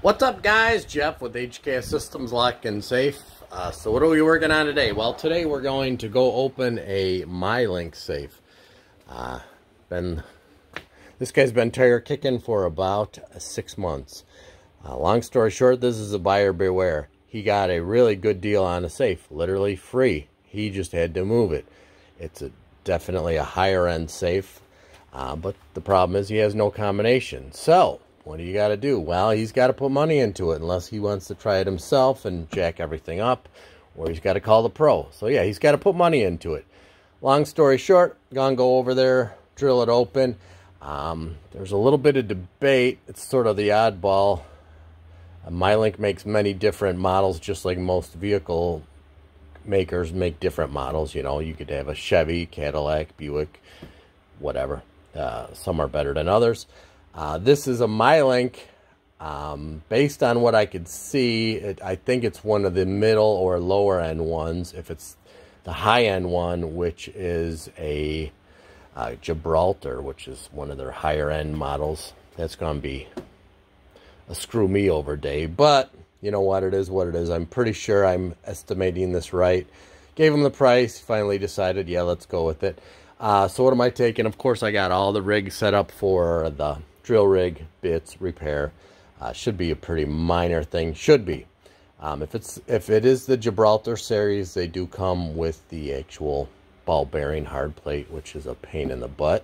What's up, guys? Jeff with HK Systems Lock and Safe. So what are we working on today? Well, today we're going to go open a Meilink safe. This guy's been tire kicking for about 6 months. Long story short, this is a buyer beware. He got a really good deal on a safe, literally free. He just had to move it. It's definitely a higher end safe, but the problem is he has no combination. So what do you got to do? Well, he's got to put money into it unless he wants to try it himself and jack everything up, or he's got to call the pro. So yeah, he's got to put money into it. Long story short, gonna go over there, drill it open. There's a little bit of debate. It's sort of the oddball. Meilink makes many different models, just like most vehicle makers make different models. You know, you could have a Chevy, Cadillac, Buick, whatever. Some are better than others. This is a Meilink. Based on what I could see, I think it's one of the middle or lower end ones. If it's the high end one, which is a Gibraltar, which is one of their higher end models, that's going to be a screw me over day. But you know what, it is what it is. I'm pretty sure I'm estimating this right. Gave him the price, finally decided, yeah, let's go with it. So what am I taking? Of course, I got all the rigs set up for the drill rig, bits, repair. Should be a pretty minor thing. Should be. If it is the Gibraltar series, they do come with the actual ball bearing hard plate, which is a pain in the butt.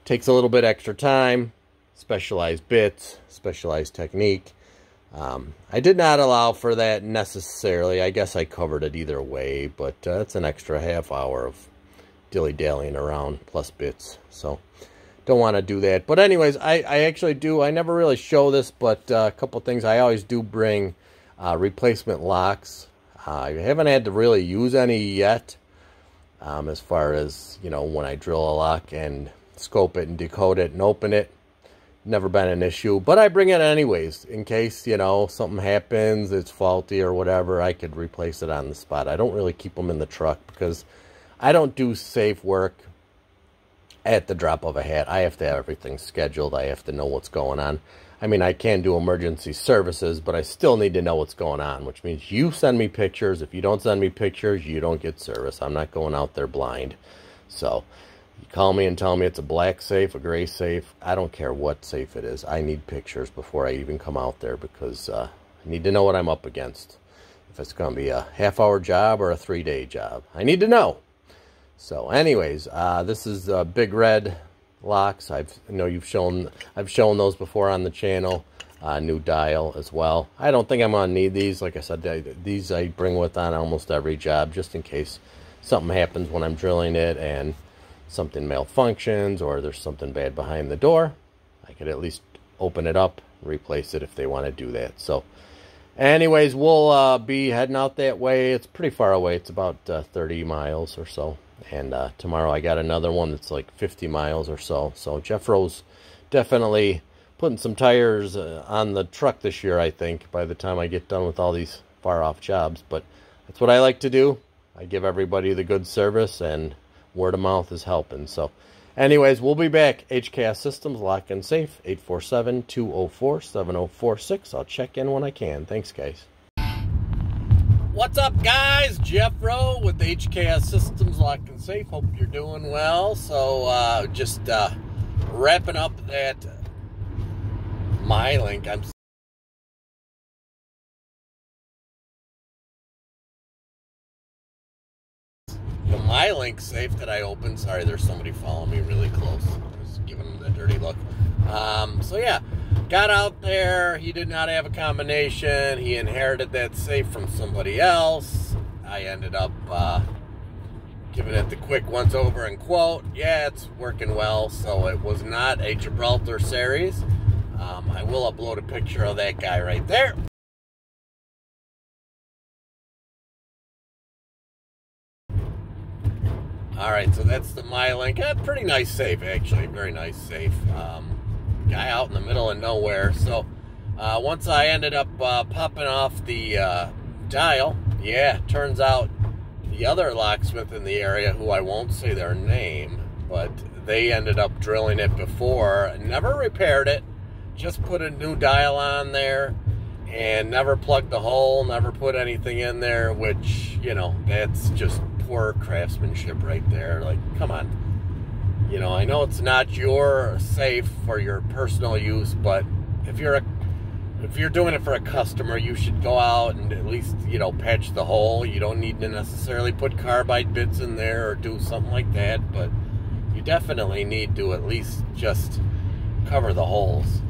Takes a little bit extra time, specialized bits, specialized technique. I did not allow for that necessarily. I guess I covered it either way, but it's an extra half hour of dilly-dallying around plus bits, so don't want to do that. But anyways, I actually do. I never really show this, but a couple things. I always do bring replacement locks. I haven't had to really use any yet, as far as, you know, when I drill a lock and scope it and decode it and open it. Never been an issue, but I bring it anyways in case, you know, something happens, it's faulty or whatever. I could replace it on the spot. I don't really keep them in the truck because I don't do safe work at the drop of a hat. I have to have everything scheduled. I have to know what's going on. I mean, I can do emergency services, but I still need to know what's going on, which means you send me pictures. If you don't send me pictures, you don't get service. I'm not going out there blind. So you call me and tell me it's a black safe, a gray safe. I don't care what safe it is. I need pictures before I even come out there because I need to know what I'm up against. If it's going to be a half-hour job or a 3-day job, I need to know. So anyways, this is Big Red locks. I've shown those before on the channel. New dial as well. I don't think I'm going to need these. Like I said, these I bring with on almost every job just in case something happens when I'm drilling it and something malfunctions or there's something bad behind the door. I could at least open it up, replace it if they want to do that. So anyways, we'll be heading out that way. It's pretty far away. It's about 30 miles or so. And tomorrow I got another one that's like 50 miles or so. So Jeff Rowe's definitely putting some tires on the truck this year, I think, by the time I get done with all these far-off jobs. But that's what I like to do. I give everybody the good service, and word of mouth is helping. So anyways, we'll be back. HKS Systems Lock and Safe, 847-204-7046. I'll check in when I can. Thanks, guys. What's up, guys? Jeff Rowe with HKS Systems Lock and Safe. Hope you're doing well. So just wrapping up that Meilink. The Meilink safe that I opened. Sorry, there's somebody following me really close. Just giving them that dirty look. So yeah, got out there. He did not have a combination. He inherited that safe from somebody else. I ended up giving it the quick once over and quote. Yeah, it's working well. So it was not a Gibraltar series. I will upload a picture of that guy right there. Alright, so that's the Meilink. Pretty nice safe, actually. Very nice safe. Guy out in the middle of nowhere. So once I ended up popping off the dial, yeah, turns out the other locksmith in the area, who I won't say their name, but they ended up drilling it before, never repaired it, just put a new dial on there, and never plugged the hole, never put anything in there, which, you know, that's just poor craftsmanship right there. Like, come on. You know, I know it's not your safe for your personal use, but if you're doing it for a customer, you should go out and at least, you know, patch the hole. You don't need to necessarily put carbide bits in there or do something like that, but you definitely need to at least just cover the holes.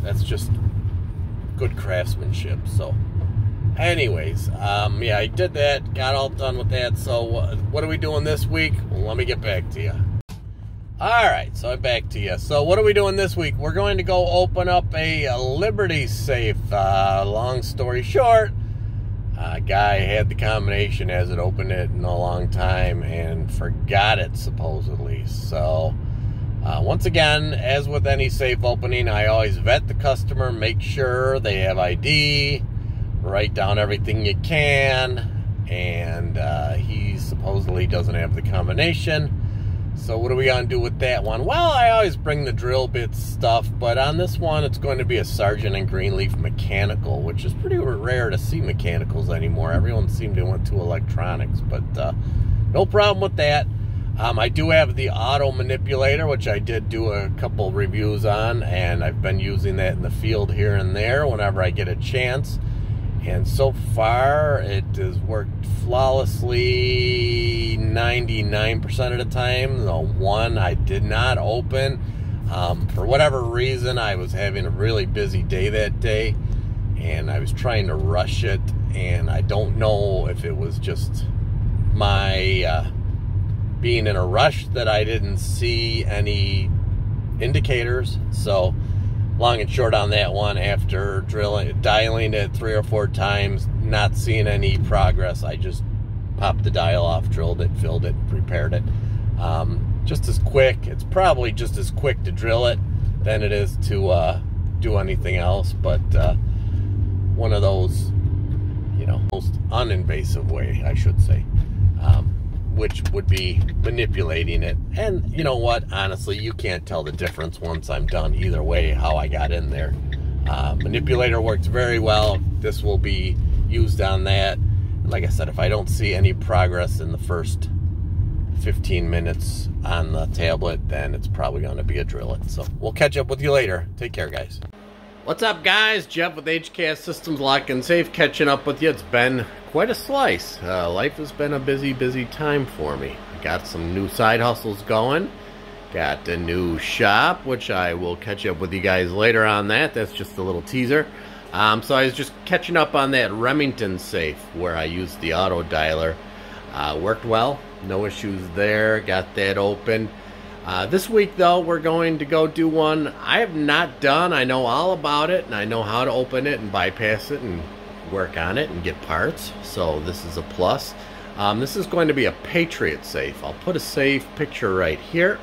That's just good craftsmanship. So anyways, yeah, I did that, got all done with that. So what are we doing this week? Well, let me get back to you. Alright, so I'm back to you. So what are we doing this week? We're going to go open up a Liberty safe. Long story short, a guy had the combination, hasn't opened it in a long time, and forgot it supposedly. So once again, as with any safe opening, I always vet the customer, make sure they have ID, write down everything you can, and he supposedly doesn't have the combination. So what are we going to do with that one? Well, I always bring the drill bits stuff, but on this one, it's going to be a Sargent and Greenleaf mechanical, which is pretty rare to see mechanicals anymore. Everyone seemed to want to electronics, but no problem with that. I do have the auto manipulator, which I did do a couple reviews on, and I've been using that in the field here and there whenever I get a chance. And so far, it has worked flawlessly 99% of the time. The one I did not open, for whatever reason, I was having a really busy day that day, and I was trying to rush it, and I don't know if it was just my being in a rush that I didn't see any indicators. So long and short on that one, after dialing it 3 or 4 times, not seeing any progress, I just popped the dial off, drilled it, filled it, repaired it. Just as quick. It's probably just as quick to drill it than it is to do anything else, but one of those, you know, most uninvasive way, I should say, which would be manipulating it. And you know what, honestly, you can't tell the difference once I'm done either way how I got in there. Manipulator works very well. This will be used on that. Like I said, if I don't see any progress in the first 15 minutes on the tablet, then it's probably going to be a drill it. So we'll catch up with you later. Take care, guys. What's up, guys? Jeff with HCAS Systems Lock and Safe, catching up with you. It's been quite a slice. Life has been a busy time for me. Got some new side hustles going. Got a new shop, which I will catch up with you guys later on that. That's just a little teaser. So I was just catching up on that Remington safe where I used the auto dialer. Worked well. No issues there. Got that open. This week, though, we're going to go do one I have not done. I know all about it, and I know how to open it and bypass it and work on it and get parts. So this is a plus. This is going to be a Patriot safe. I'll put a safe picture right here.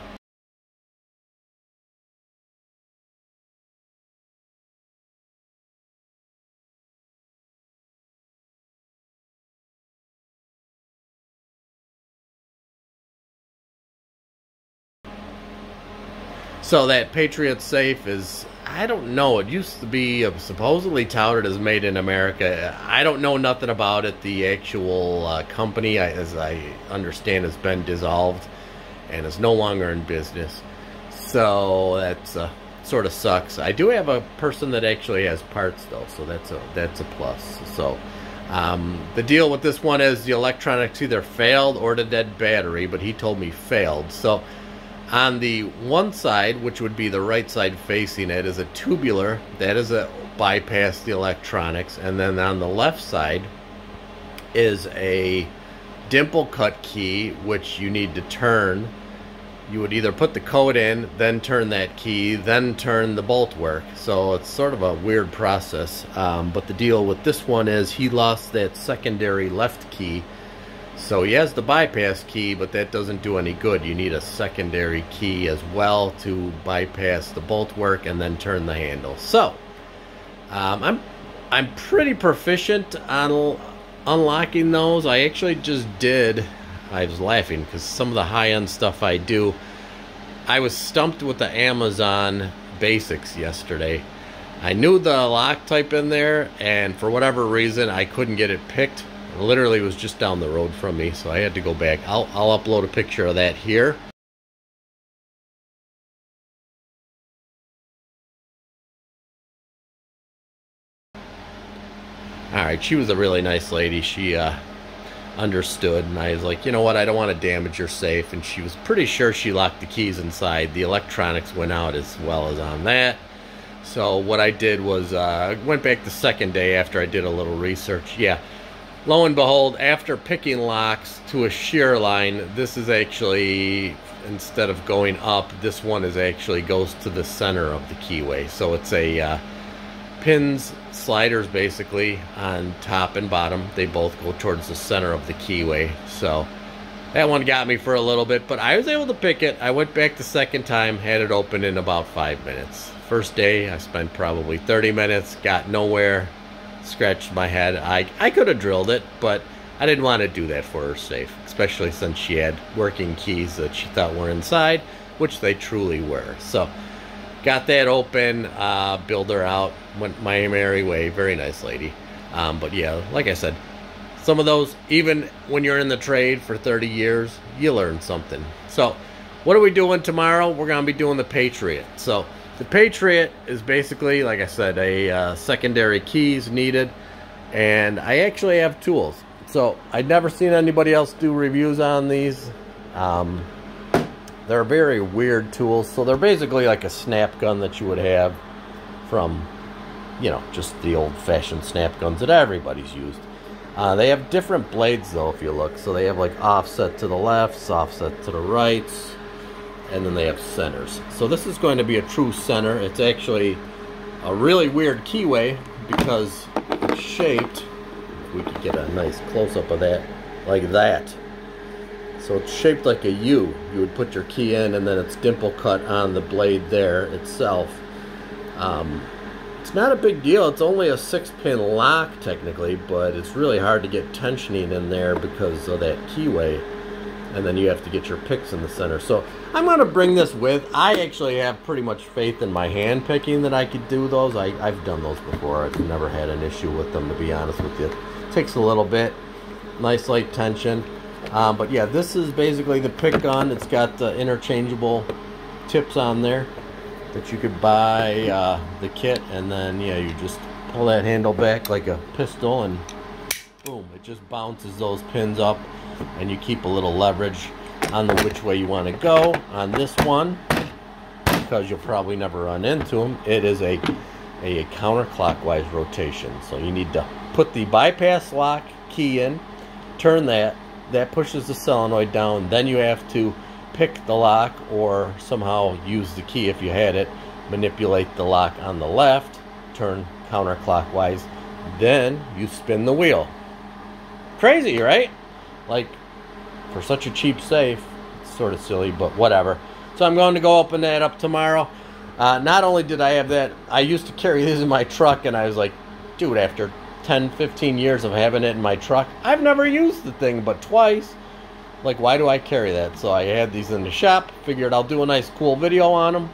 So that Patriot safe is, I don't know, it used to be supposedly touted as made in America. I don't know nothing about it. The actual company, as I understand, has been dissolved and is no longer in business. So that's sort of sucks. I do have a person that actually has parts, though, so that's a plus. So the deal with this one is the electronics either failed or the dead battery, but he told me failed. So on the one side, which would be the right side facing it, is a tubular. That is a bypass the electronics. And then on the left side is a dimple cut key, which you need to turn. You would either put the code in, then turn that key, then turn the bolt work. So it's sort of a weird process. But the deal with this one is he lost that secondary left key. So he has the bypass key, but that doesn't do any good. You need a secondary key as well to bypass the bolt work and then turn the handle. So I'm pretty proficient on unlocking those. I actually just did. I was laughing because some of the high-end stuff I do, I was stumped with the Amazon basics yesterday. I knew the lock type in there, and for whatever reason, I couldn't get it picked. It literally was just down the road from me, so I had to go back. I'll upload a picture of that here. Alright, she was a really nice lady. She understood, and I was like, you know what, I don't want to damage your safe. And she was pretty sure she locked the keys inside. The electronics went out as well as on that. So what I did was went back the second day after I did a little research. Yeah, lo and behold, after picking locks to a shear line, this is actually, instead of going up, this one is actually goes to the center of the keyway. So it's a pins, sliders basically on top and bottom. They both go towards the center of the keyway. So that one got me for a little bit, but I was able to pick it. I went back the second time, had it open in about 5 minutes. First day, I spent probably 30 minutes, got nowhere, scratched my head. I could have drilled it, but I didn't want to do that for her safe, especially since she had working keys that she thought were inside, which they truly were. So got that open, billed her out, went my merry way. Very nice lady. But yeah, like I said, some of those, even when you're in the trade for 30 years, you learn something. So what are we doing tomorrow? We're going to be doing the Patriot. So the Patriot is basically, like I said, a secondary keys needed, and I actually have tools. So I'd never seen anybody else do reviews on these. They're very weird tools. So they're basically like a snap gun that you would have from, you know, just the old-fashioned snap guns that everybody's used. They have different blades though, if you look. So they have like offset to the lefts, offset to the rights, and then they have centers. So this is going to be a true center. It's actually a really weird keyway because it's shaped, if we could get a nice close-up of that, like that. So it's shaped like a U. You would put your key in, and then it's dimple cut on the blade there itself. It's not a big deal. It's only a 6-pin lock technically, but it's really hard to get tensioning in there because of that keyway. And then you have to get your picks in the center. So I'm going to bring this with. I actually have pretty much faith in my hand picking that I could do those. I've done those before. I've never had an issue with them, to be honest with you. It takes a little bit. Nice light tension. But yeah, this is basically the pick gun. It's got the interchangeable tips on there that you could buy the kit. And then, yeah, you just pull that handle back like a pistol and boom, it just bounces those pins up. And you keep a little leverage on the which way you want to go. On this one, because you'll probably never run into them, it is a counterclockwise rotation. So you need to put the bypass lock key in, turn that pushes the solenoid down. Then you have to pick the lock or somehow use the key if you had it, manipulate the lock on the left, turn counterclockwise, then you spin the wheel. Crazy, right? Like, for such a cheap safe, it's sort of silly, but whatever. So I'm going to go open that up tomorrow. Not only did I have that, I used to carry this in my truck, and I was like, dude, after 10, 15 years of having it in my truck, I've never used the thing but twice. Like, why do I carry that? So I had these in the shop, figured I'll do a nice cool video on them.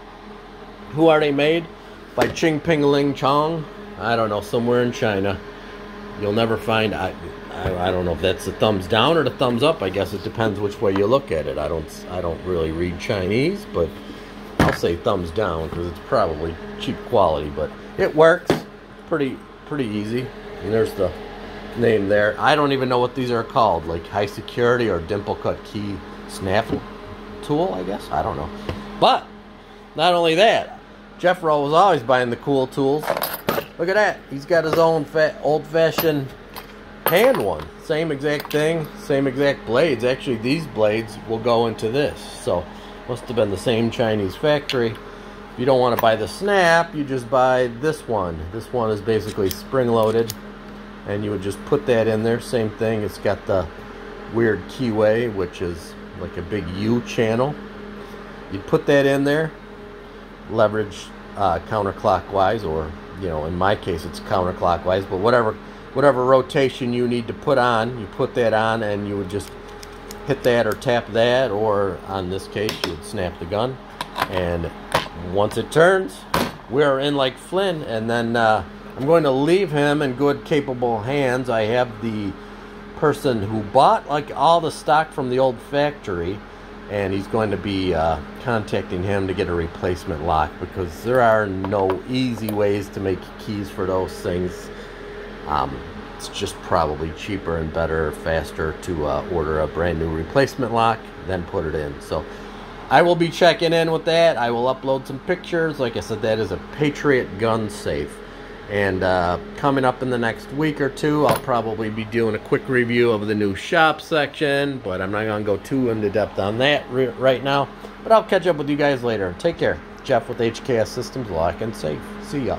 Who are they made? By Ching Ping Ling Chong. I don't know, somewhere in China. You'll never find... I don't know if that's the thumbs down or the thumbs up. I guess it depends which way you look at it. I don't really read Chinese, but I'll say thumbs down because it's probably cheap quality. But it works. Pretty easy. And there's the name there. I don't even know what these are called, like high security or dimple cut key snap tool, I guess. I don't know. But not only that, Jeffro was always buying the cool tools. Look at that. He's got his own old-fashioned hand one. Same exact thing, same exact blades. Actually, these blades will go into this. So, must have been the same Chinese factory. If you don't want to buy the snap, you just buy this one. This one is basically spring-loaded, and you would just put that in there. Same thing. It's got the weird keyway, which is like a big U channel. You'd put that in there, leverage counterclockwise, or, you know, in my case, it's counterclockwise, but whatever rotation you need to put on, you put that on, and you would just hit that or tap that, or on this case you would snap the gun, and once it turns, we're in Lake Flynn, and then I'm going to leave him in good, capable hands. I have the person who bought like all the stock from the old factory, and he's going to be contacting him to get a replacement lock, because there are no easy ways to make keys for those things. It's just probably cheaper and better, faster to order a brand new replacement lock than put it in. So I will be checking in with that. I will upload some pictures. Like I said, that is a Patriot gun safe. And coming up in the next week or two, I'll probably be doing a quick review of the new shop section, but I'm not going to go too into depth on that right now. But I'll catch up with you guys later. Take care. Jeff with HKS Systems Lock and Safe. See ya.